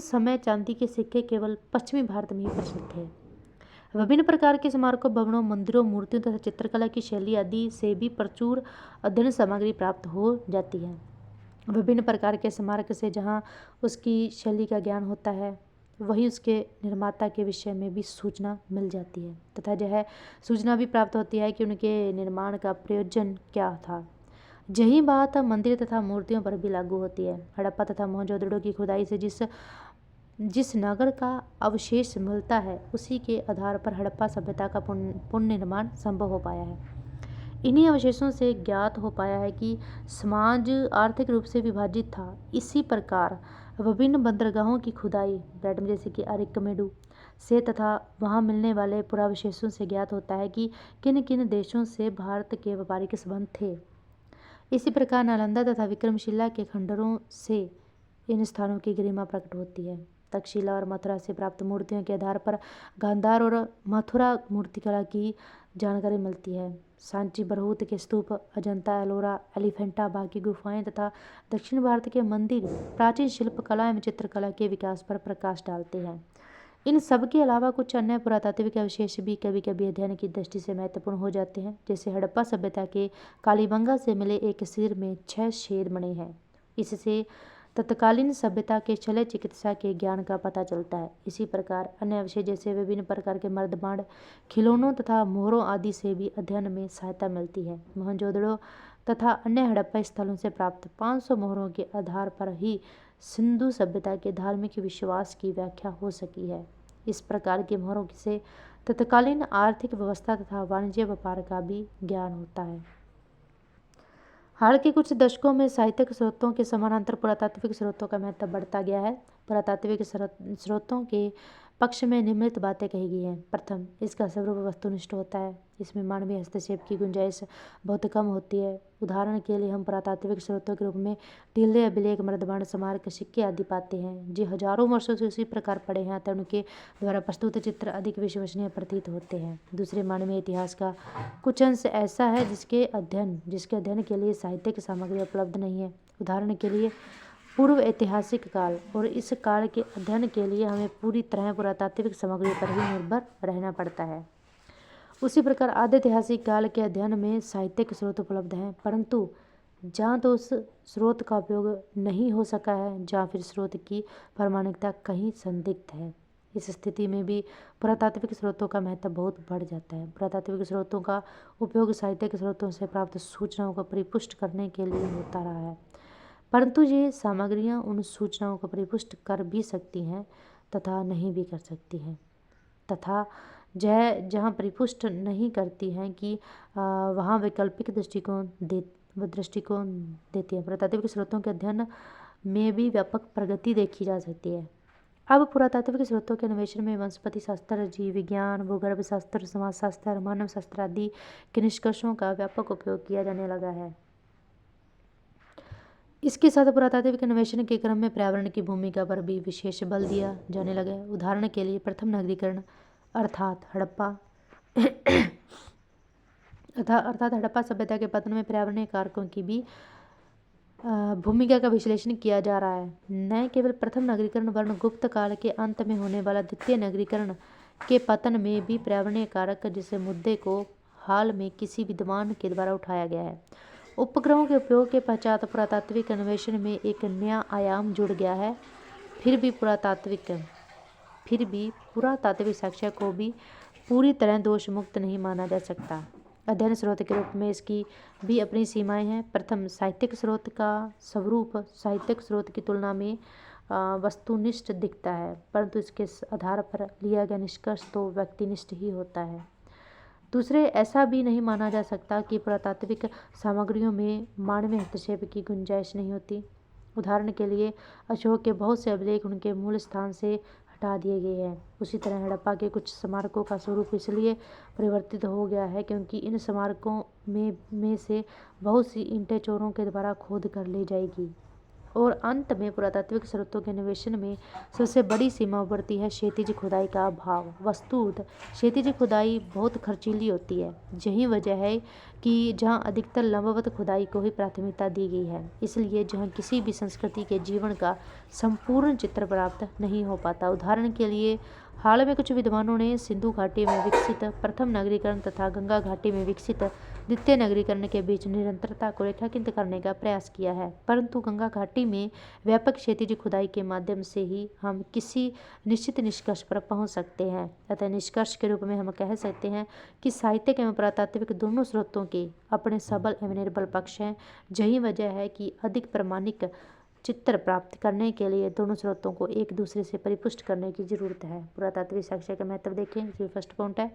समय चांदी के सिक्के केवल पश्चिमी भारत में ही प्रचलित थे। विभिन्न प्रकार के स्मारकों, भवनों, मंदिरों, मूर्तियों तथा चित्रकला की शैली आदि से भी प्रचुर अध्ययन सामग्री प्राप्त हो जाती है। विभिन्न प्रकार के स्मारक से जहाँ उसकी शैली का ज्ञान होता है, वही उसके निर्माता के विषय में भी सूचना मिल जाती है तथा यह सूचना भी प्राप्त होती है कि उनके निर्माण का प्रयोजन क्या था। यही बात मंदिर तथा मूर्तियों पर भी लागू होती है। हड़प्पा तथा मोहनजोदड़ो की खुदाई से जिस नगर का अवशेष मिलता है, उसी के आधार पर हड़प्पा सभ्यता का पुनर्निर्माण संभव हो पाया है। इन्हीं अवशेषों से ज्ञात हो पाया है कि समाज आर्थिक रूप से विभाजित था। इसी प्रकार विभिन्न बंदरगाहों की खुदाई जैसे कि अरिक्कमेडु से तथा वहां मिलने वाले पुरावशेषों से ज्ञात होता है कि किन किन देशों से भारत के व्यापारिक संबंध थे। इसी प्रकार नालंदा तथा विक्रमशिला के खंडरों से इन स्थानों की गरिमा प्रकट होती है। तक्षशिला और मथुरा से प्राप्त मूर्तियों के आधार पर गांधार और मथुरा मूर्तिकला की जानकारी मिलती है। सांची बरहूत के स्तूप, अजंता, एलोरा, एलिफेंटा बाग की गुफाएं तथा दक्षिण भारत के मंदिर प्राचीन शिल्पकला एवं चित्रकला के विकास पर प्रकाश डालते हैं। इन सब के अलावा कुछ अन्य पुरातात्विक अवशेष भी कभी कभी अध्ययन की दृष्टि से महत्वपूर्ण हो जाते हैं, जैसे हड़प्पा सभ्यता के कालीबंगा से मिले एक सिर में 6 छेद बने हैं। इससे तत्कालीन सभ्यता के शल्य चिकित्सा के ज्ञान का पता चलता है। इसी प्रकार अन्य अवशेष जैसे विभिन्न प्रकार के मर्दमांड, खिलौनों तथा मोहरों आदि से भी अध्ययन में सहायता मिलती है। मोहनजोदड़ो तथा अन्य हड़प्पा स्थलों से प्राप्त 500 मोहरों के आधार पर ही सिंधु सभ्यता के धार्मिक विश्वास की व्याख्या हो सकी है। इस प्रकार के मोहरों से तत्कालीन आर्थिक व्यवस्था तथा वाणिज्य व्यापार का भी ज्ञान होता है। हाल के कुछ दशकों में साहित्यिक स्रोतों के समानांतर पुरातात्विक स्रोतों का महत्व बढ़ता गया है। पुरातात्विक स्रोतों के पक्ष में निम्नलिखित बातें कही गई हैं। प्रथम, इसका स्वरूप वस्तुनिष्ठ होता है। इसमें मानवीय हस्तक्षेप की गुंजाइश बहुत कम होती है। उदाहरण के लिए हम पुरातात्विक स्रोतों के रूप में टीले, अभिलेख, मर्दमांड, स्मारक, सिक्के आदि पाते हैं, जो हजारों वर्षों से उसी प्रकार पड़े हैं अतः उनके द्वारा प्रस्तुत चित्र अधिक विश्वसनीय प्रतीत होते हैं। दूसरे, मानवीय इतिहास का कुछ अंश ऐसा है जिसके अध्ययन के लिए साहित्यिक सामग्री उपलब्ध नहीं है। उदाहरण के लिए पूर्व ऐतिहासिक काल, और इस काल के अध्ययन के लिए हमें पूरी तरह पुरातात्विक सामग्री पर ही निर्भर रहना पड़ता है। उसी प्रकार आधे ऐतिहासिक काल के अध्ययन में साहित्यिक स्रोत उपलब्ध हैं, परंतु जहाँ तो उस स्रोत का उपयोग नहीं हो सका है, जहाँ फिर स्रोत की प्रामाणिकता कहीं संदिग्ध है। इस स्थिति में भी पुरातात्विक स्रोतों का महत्व बहुत बढ़ जाता है। पुरातात्विक स्रोतों का उपयोग साहित्यिक स्रोतों से प्राप्त सूचनाओं को परिपुष्ट करने के लिए होता रहा है। परंतु ये सामग्रियाँ उन सूचनाओं को परिपुष्ट कर भी सकती हैं तथा नहीं भी कर सकती हैं, तथा जहाँ परिपुष्ट नहीं करती हैं कि वहाँ वैकल्पिक दृष्टिकोण देती है। पुरातात्विक स्रोतों के अध्ययन में भी व्यापक प्रगति देखी जा सकती है। अब पुरातात्विक स्रोतों के अन्वेषण में वनस्पति शास्त्र, जीव विज्ञान, भूगर्भ शास्त्र, समाजशास्त्र, मानव शास्त्र आदि के निष्कर्षों का व्यापक उपयोग किया जाने लगा है। इसके साथ पुरातात्विक अन्वेषण के क्रम में पर्यावरण की भूमिका पर भी विशेष बल दिया जाने लगा है। उदाहरण के लिए प्रथम नगरीकरण अर्थात हड़प्पा सभ्यता के पतन में पर्यावरणीय कारकों की भी भूमिका का विश्लेषण किया जा रहा है। न केवल प्रथम नगरीकरण वर्ण गुप्त काल के अंत में होने वाला द्वितीय नगरीकरण के पतन में भी पर्यावरणीय कारक जिस मुद्दे को हाल में किसी विद्वान के द्वारा उठाया गया है। उपग्रहों के उपयोग के पश्चात पुरातात्विक अन्वेषण में एक नया आयाम जुड़ गया है। फिर भी पुरातात्विक साक्ष्य को भी पूरी तरह दोष मुक्त नहीं माना जा सकता। अध्ययन स्रोत के रूप में इसकी भी अपनी सीमाएं हैं। प्रथम, साहित्यिक स्रोत का स्वरूप साहित्यिक स्रोत की तुलना में वस्तुनिष्ठ दिखता है, परंतु इसके आधार पर लिया गया निष्कर्ष तो व्यक्तिनिष्ठ ही होता है। दूसरे, ऐसा भी नहीं माना जा सकता कि पुरातात्विक सामग्रियों में मानवीय हस्तक्षेप की गुंजाइश नहीं होती। उदाहरण के लिए अशोक के बहुत से अभिलेख उनके मूल स्थान से हटा दिए गए हैं। उसी तरह हड़प्पा के कुछ स्मारकों का स्वरूप इसलिए परिवर्तित हो गया है क्योंकि इन स्मारकों में से बहुत सी ईंटें चोरों के द्वारा खोद कर ले जाएगी। और अंत में पुरातात्विक स्रोतों के अन्वेषण में सबसे बड़ी सीमा उभरती है क्षैतिज खुदाई का अभाव। वस्तुतः क्षैतिज खुदाई बहुत खर्चीली होती है। यही वजह है कि जहाँ अधिकतर लंबवत खुदाई को ही प्राथमिकता दी गई है, इसलिए जहाँ किसी भी संस्कृति के जीवन का संपूर्ण चित्र प्राप्त नहीं हो पाता। उदाहरण के लिए हाल में कुछ विद्वानों ने सिंधु घाटी में विकसित प्रथम नगरीकरण तथा गंगा घाटी में विकसित द्वितीय नगरीकरण के बीच निरंतरता को रेखांकित करने का प्रयास किया है, परंतु गंगा घाटी में व्यापक क्षैतिज खुदाई के माध्यम से ही हम किसी निश्चित निष्कर्ष पर पहुंच सकते हैं। अतः निष्कर्ष के रूप में हम कह सकते हैं कि साहित्यिक एवं पुरातात्विक दोनों स्रोतों के अपने सबल एवं निर्बल पक्ष हैं। यही वजह है कि अधिक प्रमाणिक चित्र प्राप्त करने के लिए दोनों स्रोतों को एक दूसरे से परिपुष्ट करने की जरूरत है। पुरातात्विक साक्ष्य का महत्व देखें। ये फर्स्ट पॉइंट है।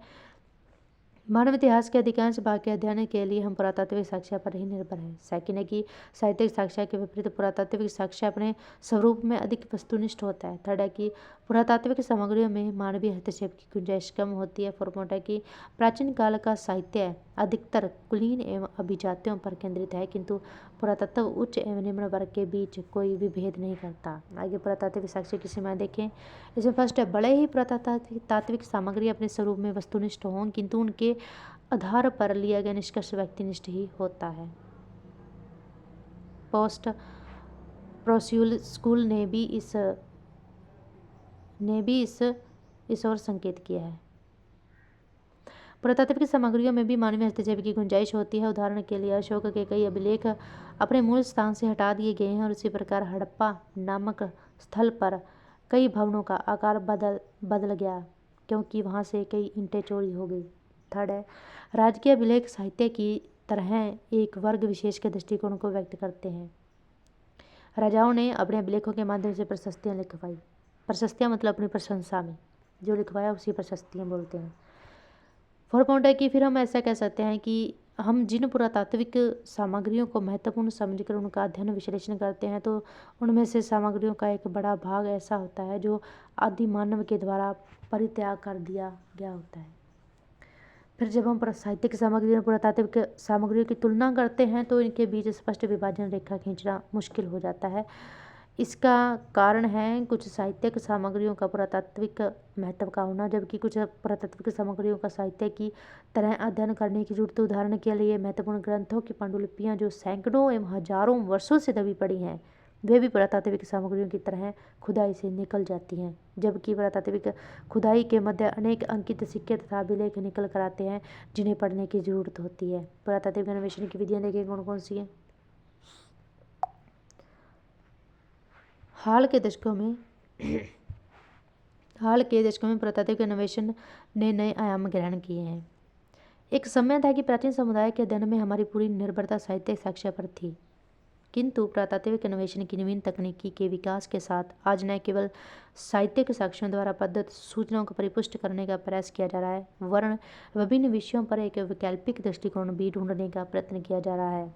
मानव इतिहास के अधिकांश भाग के अध्ययन के लिए हम पुरातात्विक साक्ष्य पर ही निर्भर है। सेकंड है कि साहित्यिक साक्ष्य के विपरीत पुरातात्विक साक्ष्य अपने स्वरूप में अधिक वस्तुनिष्ठ होता है। थर्ड है कि पुरातात्विक सामग्रियों में मानवीय हस्तक्षेप की गुंजाइश कम होती है। फोर्थ पॉइंट है कि प्राचीन काल का साहित्य अधिकतर कुलीन एवं अभिजातियों पर केंद्रित है, किंतु पुरातत्व उच्च एवं निम्न वर्ग के बीच कोई विभेद नहीं करता। आगे पुरातात्विक साक्ष्य की सीमाएं देखें। इसमें फर्स्ट है, बड़े ही पुरातात्विक सामग्री अपने स्वरूप में वस्तुनिष्ठ हों, किंतु उनके आधार पर लिया गया निष्कर्ष व्यक्तिनिष्ठ ही होता है। पोस्ट प्रोस्यूल स्कूल ने भी इस ओर संकेत किया है। पुरातात्विक सामग्रियों में भी मानवीय हस्तक्षेप की गुंजाइश होती है। उदाहरण के लिए अशोक के कई अभिलेख अपने मूल स्थान से हटा दिए गए हैं और उसी प्रकार हड़प्पा नामक स्थल पर कई भवनों का आकार बदल गया क्योंकि वहां से कई ईंटें चोरी हो गई। थर्ड है, राजकीय अभिलेख साहित्य की तरह एक वर्ग विशेष के दृष्टिकोण को व्यक्त करते हैं। राजाओं ने अपने अभिलेखों के माध्यम से प्रशस्तियाँ लिखवाई। प्रशस्तियाँ मतलब अपनी प्रशंसा में जो लिखवाया उसी प्रशस्तियाँ बोलते हैं। फोर पॉइंट है कि फिर हम ऐसा कह सकते हैं कि हम जिन पुरातात्विक सामग्रियों को महत्वपूर्ण समझकर उनका अध्ययन विश्लेषण करते हैं तो उनमें से सामग्रियों का एक बड़ा भाग ऐसा होता है जो आदि मानव के द्वारा परित्याग कर दिया गया होता है। फिर जब हम साहित्यिक सामग्री और पुरातात्विक सामग्रियों की तुलना करते हैं तो इनके बीच स्पष्ट विभाजन रेखा खींचना मुश्किल हो जाता है। इसका कारण है कुछ साहित्यिक सामग्रियों का पुरातात्विक महत्व का होना, जबकि कुछ पुरातात्विक सामग्रियों का साहित्य की तरह अध्ययन करने की जरूरत। उदाहरण के लिए महत्वपूर्ण ग्रंथों की पांडुलिपियाँ जो सैकड़ों एवं हजारों वर्षों से दबी पड़ी हैं, वे भी पुरातात्विक सामग्रियों की तरह खुदाई से निकल जाती हैं, जबकि पुरातात्विक खुदाई के मध्य अनेक अंकित सिक्के तथा अभिलेख निकल कर आते हैं जिन्हें पढ़ने की जरूरत होती है। पुरातात्विक अन्वेषण की विधियाँ देखें कौन कौन सी हैं। हाल के दशकों में पुरातात्विक अन्वेषण ने नए आयाम ग्रहण किए हैं। एक समय था कि प्राचीन समुदाय के अध्ययन में हमारी पूरी निर्भरता साहित्यिक साक्ष्य पर थी। किंतु पुरातात्विक अन्वेषण की नवीन तकनीकी के विकास के साथ आज न केवल साहित्यिक साक्ष्यों द्वारा प्रदत्त सूचनाओं को परिपुष्ट करने का प्रयास किया जा रहा है, वरन विभिन्न विषयों पर एक वैकल्पिक दृष्टिकोण भी ढूंढने का प्रयत्न किया जा रहा है।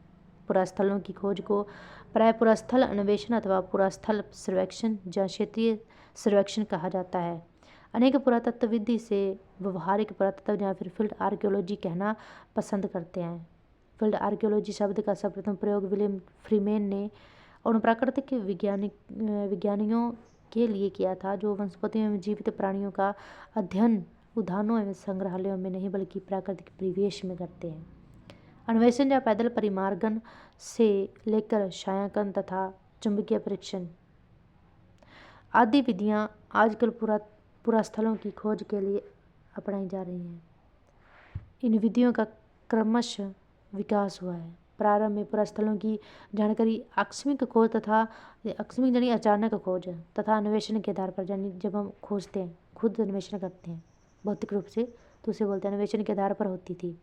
पुरास्थलों की खोज को प्राय पुरास्थल अन्वेषण अथवा पुरास्थल सर्वेक्षण या क्षेत्रीय सर्वेक्षण कहा जाता है। अनेक पुरातत्वविद इसे व्यवहारिक पुरातत्व या फिर फील्ड आर्कियोलॉजी कहना पसंद करते हैं। फील्ड आर्कियोलॉजी शब्द का सर्वप्रथम प्रयोग विलियम फ्रीमेन ने उन प्राकृतिक विज्ञानियों के लिए किया था जो वनस्पतियों एवं जीवित प्राणियों का अध्ययन उद्यानों एवं संग्रहालयों में नहीं बल्कि प्राकृतिक परिवेश में करते हैं। अन्वेषण या पैदल परिमार्गन से लेकर छायांकन तथा चुंबकीय परीक्षण आदि विधियां आजकल पुरास्थलों की खोज के लिए अपनाई जा रही हैं। इन विधियों का क्रमशः विकास हुआ है। प्रारंभ में पुरास्थलों की जानकारी आकस्मिक खोज तथा आकस्मिक यानी अचानक खोज तथा अन्वेषण के आधार पर, यानी जब हम खोजते हैं, खुद अन्वेषण करते हैं भौतिक रूप से, तो उसे बोलते हैं अन्वेषण के आधार पर होती थी।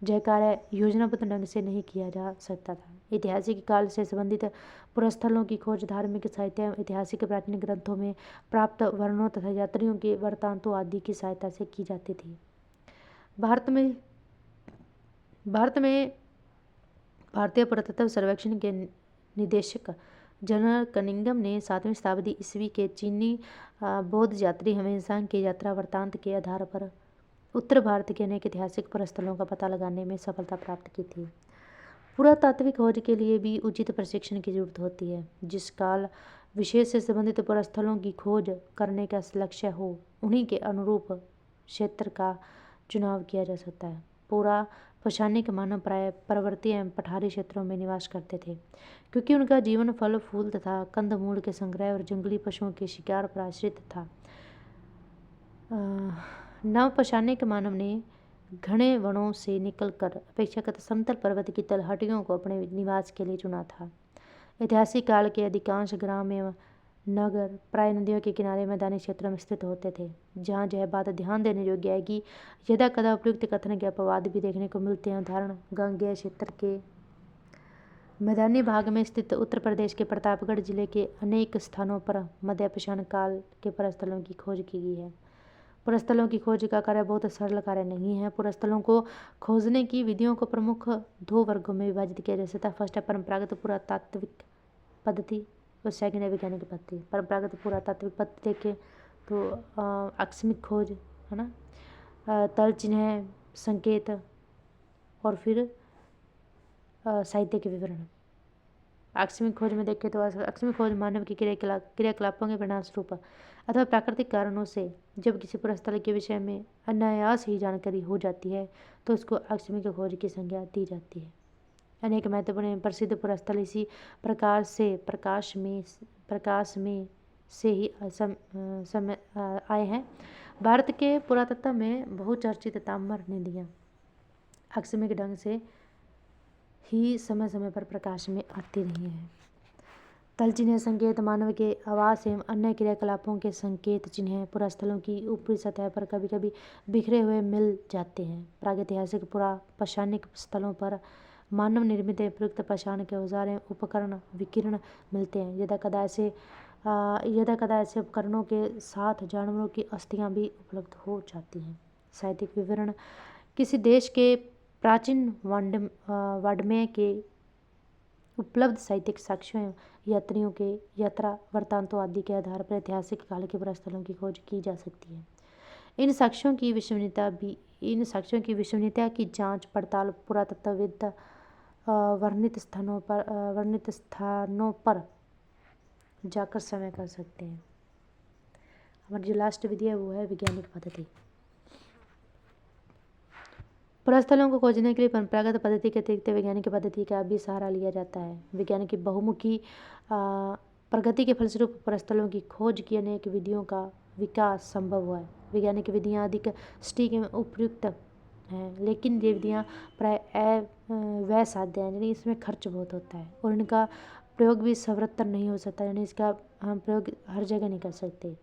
यह कार्य योजनाबद्ध ढंग से नहीं किया जा सकता था। ऐतिहासिक काल से संबंधित पुरास्थलों की खोज धार्मिक साहित्य, ऐतिहासिक प्राचीन ग्रंथों में प्राप्त वर्णनों तथा यात्रियों के वृत्तांतों आदि की सहायता से की जाती थी। भारत में भारतीय पुरातत्व सर्वेक्षण के निदेशक जनरल कनिंघम ने 7वीं शताब्दी ईस्वी के चीनी बौद्ध यात्री ह्वेनसांग के यात्रा वृत्तांत के आधार पर उत्तर भारत के अनेक ऐतिहासिक पुरास्थलों का पता लगाने में सफलता प्राप्त की थी। पुरातात्विक खोज के लिए भी उचित प्रशिक्षण की जरूरत होती है। जिस काल विशेष से संबंधित पुरास्थलों की खोज करने का लक्ष्य हो, उन्हीं के अनुरूप क्षेत्र का चुनाव किया जा सकता है। पूरा पौराणिक मानव प्राय पर्वतीय एवं पठारी क्षेत्रों में निवास करते थे, क्योंकि उनका जीवन फल फूल तथा कंदमूल के संग्रह और जंगली पशुओं के शिकार पर आश्रित था। नवपौराणिक मानव ने घने वनों से निकलकर अपेक्षाकृत समतल पर्वत की तलहटियों को अपने निवास के लिए चुना था। ऐतिहासिक काल के अधिकांश ग्राम एवं नगर प्राय नदियों के किनारे मैदानी क्षेत्रों में स्थित होते थे, जहाँ यह बात ध्यान देने योग्य है कि यदा कदा उपयुक्त कथन के अपवाद भी देखने को मिलते हैं। उदाहरण, गांगेय क्षेत्र के मैदानी भाग में स्थित उत्तर प्रदेश के प्रतापगढ़ जिले के अनेक स्थानों पर मध्यपाषाण काल के पुरास्थलों की खोज की गई है। पुरास्थलों की खोज का कार्य बहुत सरल कार्य नहीं है। पुरास्थलों को खोजने की विधियों को प्रमुख 2 वर्गों में विभाजित किया जा सकता है। फर्स्ट है परंपरागत पुरातात्विक पद्धति और सेकंड है वैज्ञानिक पद्धति। परंपरागत पुरातात्विक पद्धति देखें तो आकस्मिक खोज है ना, तल चिन्ह, संकेत और फिर साहित्य के विवरण। आकस्मिक खोज में देखें तो आकस्मिक खोज मानव की क्रियाकलापों के परिणाम स्वरूप अथवा प्राकृतिक कारणों से जब किसी पुरास्थल के विषय में अनायास ही जानकारी हो जाती है तो उसको आकस्मिक खोज की संज्ञा दी जाती है। अनेक महत्वपूर्ण एवं प्रसिद्ध पुरास्थल इसी प्रकार से प्रकाश में से ही समय आए हैं। भारत के पुरातत्व में बहुचर्चित ताम्र नदियाँ आकस्मिक ढंग से ही समय समय पर प्रकाश में आती रही हैं। तल चिन्ह संकेत मानव के आवास एवं अन्य क्रियाकलापों के संकेत चिन्ह पुरास्थलों की ऊपरी सतह पर कभी कभी बिखरे हुए मिल जाते हैं। प्रागैतिहासिक पुरापौराणिक स्थलों पर मानव निर्मित प्रयुक्त पाषाण के औजार एवं उपकरण विकीर्ण मिलते हैं। यदा कदा ऐसे उपकरणों के साथ जानवरों की अस्थियां भी उपलब्ध हो जाती हैं। साहित्यिक विवरण किसी देश के प्राचीन वाङ्मय के उपलब्ध साहित्यिक साक्ष्यों एवं यात्रियों के यात्रा वृत्तांतों आदि के आधार पर ऐतिहासिक काल के पुरास्थलों की खोज की जा सकती है। इन साक्ष्यों की विश्वसनीयता की जांच पड़ताल पुरातत्वविद वर्णित स्थानों पर जाकर समय कर सकते हैं। हमारी जो लास्ट विधि है वो है वैज्ञानिक पद्धति। पुरास्थलों को खोजने के लिए परंपरागत पद्धति के अतिरिक्त वैज्ञानिक पद्धति का भी सहारा लिया जाता है। वैज्ञानिक बहुमुखी प्रगति के फलस्वरूप पुरास्थलों की खोज की अनेक विधियों का विकास संभव हुआ है। वैज्ञानिक विधियाँ अधिक सटीक एवं उपयुक्त हैं, लेकिन ये विधियाँ प्राय अव्ययसाध्य हैं, यानी इसमें खर्च बहुत होता है और इनका प्रयोग भी सर्वत्र नहीं हो सकता, यानी इसका हम प्रयोग हर जगह नहीं कर सकते।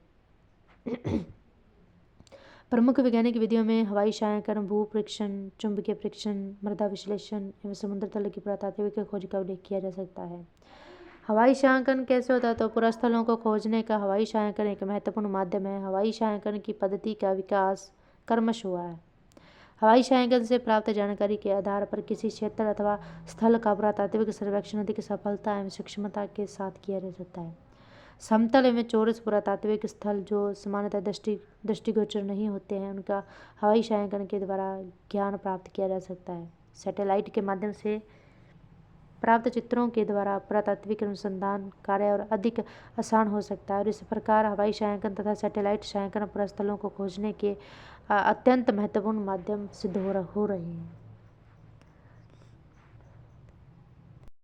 प्रमुख वैज्ञानिक विधियों में हवाई छायांकन, भू परीक्षण, चुंबकीय परीक्षण, मृदा विश्लेषण एवं समुद्र तल की पुरातात्विक खोज का उल्लेख किया जा सकता है। हवाई छायांकन कैसे होता है? तो पुरास्थलों को खोजने का हवाई छायांकन एक महत्वपूर्ण माध्यम है। हवाई छायांकन की पद्धति का विकास क्रमश हुआ है। हवाई छायांकन से प्राप्त जानकारी के आधार पर किसी क्षेत्र अथवा स्थल का पुरातात्विक सर्वेक्षण अधिक सफलता एवं सूक्ष्मता के साथ किया जा सकता है। समतल एवं चौरस पुरातात्विक स्थल जो सामान्यतः दृष्टिगोचर नहीं होते हैं, उनका हवाई छायांकन के द्वारा ज्ञान प्राप्त किया जा सकता है। सैटेलाइट के माध्यम से प्राप्त चित्रों के द्वारा पुरातात्विक अनुसंधान कार्य और अधिक आसान हो सकता है और इस प्रकार हवाई छायांकन तथा सैटेलाइट छायांकन पुरास्थलों को खोजने के अत्यंत महत्वपूर्ण माध्यम सिद्ध हो रहे हैं।